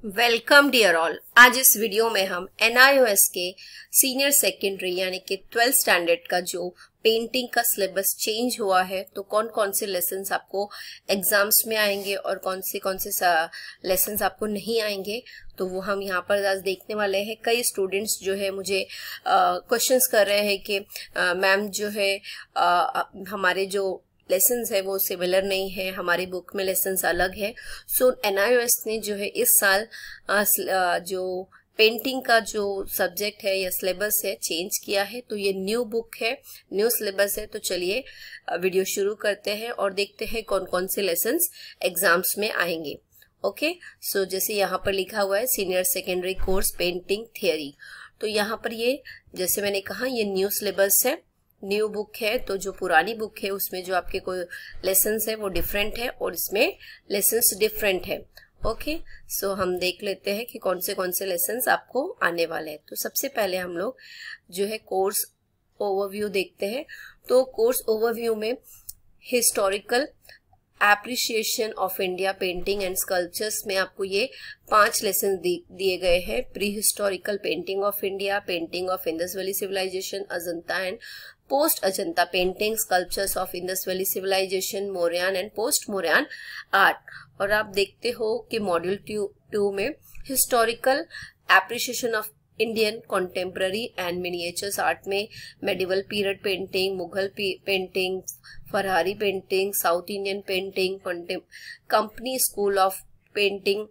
Welcome dear all. आज इस video में हम NIOS के सीनियर सेकेंडरी यानी कि 12th स्टैंडर्ड का जो पेंटिंग का सिलेबस चेंज हुआ है तो कौन कौन से लेसन्स आपको एग्जाम्स में आएंगे और कौन से लेसन्स आपको नहीं आएंगे तो वो हम यहाँ पर आज देखने वाले हैं। कई स्टूडेंट्स जो है मुझे क्वेश्चंस कर रहे हैं कि मैम जो है हमारे जो लेसन्स है वो सिमिलर नहीं है, हमारी बुक में लेसन्स अलग है। सो NIOS ने जो है इस साल जो पेंटिंग का जो सब्जेक्ट है या सिलेबस है चेंज किया है। तो ये न्यू बुक है, न्यू सिलेबस है। तो चलिए वीडियो शुरू करते हैं और देखते हैं कौन कौन से लेसन्स एग्जाम्स में आएंगे। ओके, सो जैसे यहाँ पर लिखा हुआ है senior secondary course painting theory. तो यहाँ पर ये जैसे मैंने कहा ये न्यू सिलेबस है, न्यू बुक है। तो जो पुरानी बुक है उसमें जो आपके कोई लेसन्स है वो डिफरेंट है और इसमें लेसन्स डिफरेंट है। ओके, सो हम देख लेते हैं कि कौन से लेसन्स आपको आने वाले हैं। तो सबसे पहले हम लोग जो है कोर्स ओवरव्यू देखते हैं। तो कोर्स ओवरव्यू में historical appreciation of India painting and sculptures में आपको ये 5 लेसन दिए गए हैं। Pre historical painting of India, painting of Indus valley civilisation, Ajanta and post Ajanta painting, sculptures of Indus valley civilisation, Mauryan and post Mauryan art. और आप देखते हो कि मॉड्यूल 2 में historical appreciation of Indian contemporary and miniatures art में medieval period painting, Mughal painting, फरहारी painting, south Indian painting, company school of painting,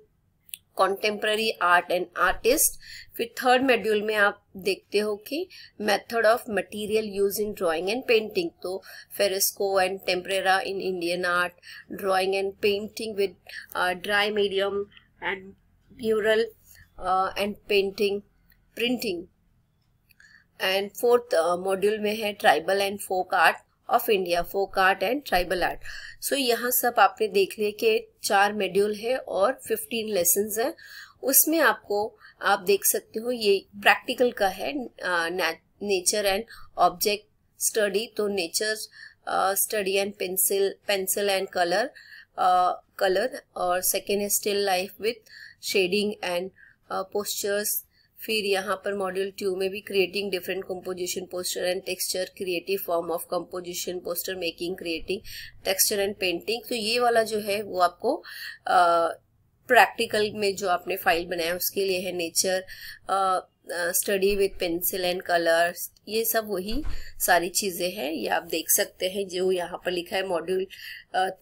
contemporary art and artist. फिर third module में आप देखते हो कि method of material use in drawing and painting. तो fresco and tempera in Indian art, drawing and painting with dry medium and mural and painting, printing. And fourth module में है tribal and folk art of India, folk art and tribal art. So यहाँ सब आपने देख लिया कि 4 module है और 15 लेसन्स है। उसमें आपको आप देख सकते हो ये प्रैक्टिकल का है, नेचर एंड ऑब्जेक्ट स्टडी। तो nature study and pencil and colour और सेकेंड है still life with shading and postures. फिर यहाँ पर मॉड्यूल 2 में भी creating different composition, poster and texture, creative form of composition, poster making, creating texture and painting. तो ये वाला जो है वो आपको प्रैक्टिकल में जो आपने फाइल बनाया उसके लिए है। Nature study with pencil and colours, ये सब वही सारी चीजें हैं। ये आप देख सकते हैं जो यहाँ पर लिखा है मॉड्यूल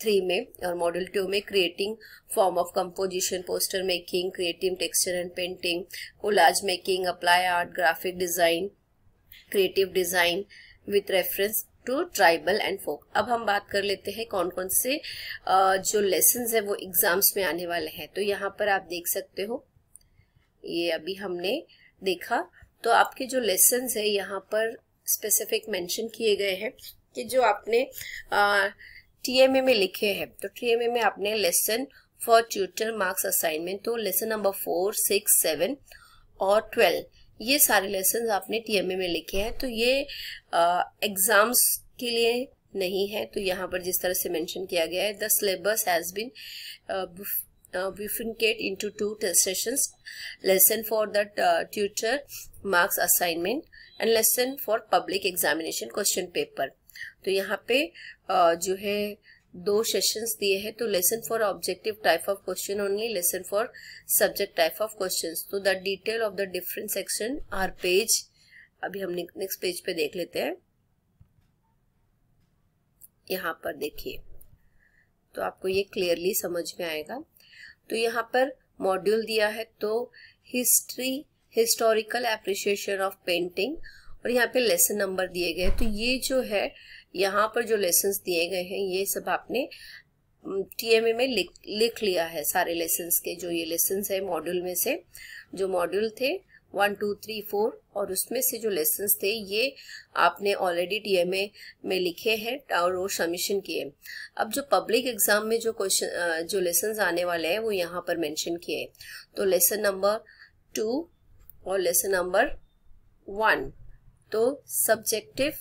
3 में। और मॉड्यूल 2 में creating form of composition, poster making, creative texture and painting, collage making, apply art, graphic design, creative design with reference to tribal and folk. अब हम बात कर लेते हैं कौन कौन से जो लेसन्स है वो एग्जाम्स में आने वाले हैं। तो यहाँ पर आप देख सकते हो ये अभी हमने देखा। तो आपके जो लेसन्स है यहाँ पर स्पेसिफिक मेंशन किए गए हैं कि जो आपने TMA में लिखे हैं। तो TMA में आपने lesson for tutor marks assignment, तो लेसन नंबर 4, 6, 7 और 12 ये सारे लेसन्स आपने TMA में लिखे हैं। तो ये एग्जाम्स के लिए नहीं है। तो यहाँ पर जिस तरह से मेंशन किया गया है, the syllabus has been bifurcate into 2 test sessions, lesson for the tutor marks assignment and lesson for public examination question paper। तो यहाँ पे जो है 2 सेशंस दिए हैं। तो lesson for objective type of question only, lesson for subject type of questions. तो the detail of the different section are page, अभी हम नेक्स्ट पेज पे देख लेते हैं। यहाँ पर देखिए तो आपको ये क्लियरली समझ में आएगा। तो यहाँ पर मॉड्यूल दिया है तो हिस्टोरिकल एप्रिसिएशन ऑफ पेंटिंग और यहाँ पे लेसन नंबर दिए गए। तो ये जो है यहाँ पर जो लेसन्स दिए गए हैं ये सब आपने TMA में लिख लिया है सारे लेसन्स के। जो ये लेसन्स है मॉड्यूल में से, जो मॉड्यूल थे 1, 2, 3, 4 और उसमें से जो लेसन्स थे ये आपने ऑलरेडी TMA में लिखे हैं और वो सबमिशन किए। अब जो पब्लिक एग्जाम में जो लेसन्स आने वाले हैं वो यहाँ पर मेंशन किए। तो लेसन नंबर 2 और लेसन नंबर 1, तो सब्जेक्टिव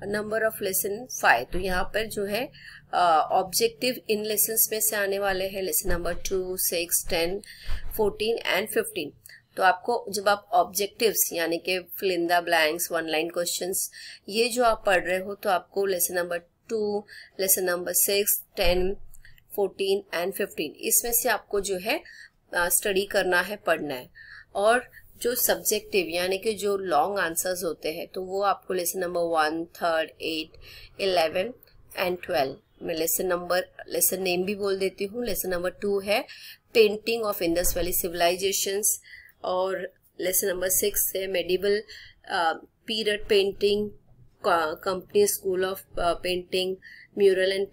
नंबर ऑफ लेसन 5। तो यहाँ पर जो है ऑब्जेक्टिव इन लेसन्स में से आने वाले हैं लेसन नंबर 2, 6, 10, 14 एंड 15। तो आपको जब आप ऑब्जेक्टिव्स यानी कि fill in the blanks, one line questions, ये जो आप पढ़ रहे हो तो आपको lesson number 2, lesson number 6, 10, 14 and 15 इसमें से आपको जो है स्टडी करना है, पढ़ना है। और जो सब्जेक्टिव यानी कि जो लॉन्ग आंसर्स होते हैं तो वो आपको लेसन नंबर 1, 3, 8, 11 एंड 12, मैं लेसन नेम भी बोल देती हूँ। लेसन नंबर 2 है painting of Indus valley civilizations, और लेसन नंबर 6 है medieval period painting, company school of painting, mural and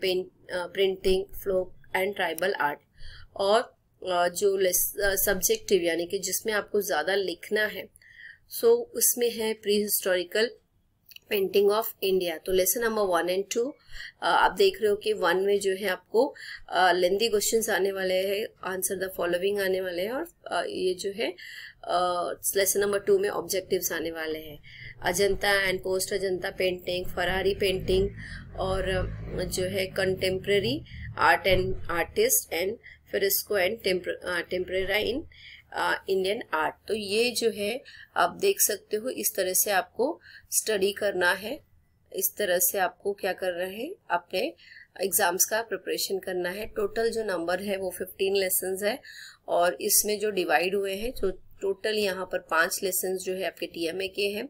printing, folk and tribal art. और जो सब्जेक्टिव यानी कि जिसमें आपको ज्यादा लिखना है सो उसमें है pre historical painting of India. तो लेसन नंबर 1 एंड 2 आप देख रहे हो कि 1 में जो है आपको लेंथी क्वेश्चंस आने वाले हैं, आंसर द फॉलोइंग आने वाले हैं, और ये जो है लेसन नंबर 2 में ऑब्जेक्टिव्स आने वाले हैं, Ajanta and post Ajanta painting, फरारी पेंटिंग, और जो है contemporary art and artist and fresco and tempera in Indian art. तो ये जो है आप देख सकते हो, इस तरह से आपको स्टडी करना है, इस तरह से आपको क्या करना है, अपने एग्जाम्स का प्रिपरेशन करना है। टोटल जो नंबर है वो 15 लेसन्स है, और इसमें जो डिवाइड हुए हैं तो टोटल यहाँ पर 5 लेसन्स जो है आपके टीएमए के हैं,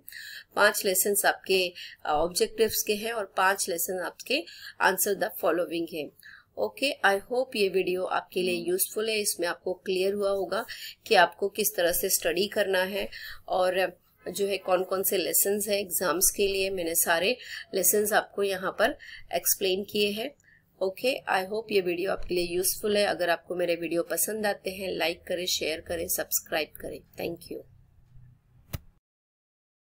5 लेसन्स आपके ऑब्जेक्टिव्स के हैं, और 5 लेसन आपके आंसर द फॉलोइंग है। ओके, आई होप ये वीडियो आपके लिए यूजफुल है। इसमें आपको क्लियर हुआ होगा कि आपको किस तरह से स्टडी करना है, और जो है कौन कौन से लेसन्स हैं एग्जाम्स के लिए। मैंने सारे लेसन्स आपको यहाँ पर एक्सप्लेन किए हैं। ओके, आई होप ये वीडियो आपके लिए यूजफुल है। अगर आपको मेरे वीडियो पसंद आते हैं लाइक करें, शेयर करें, सब्सक्राइब करें। Thank you.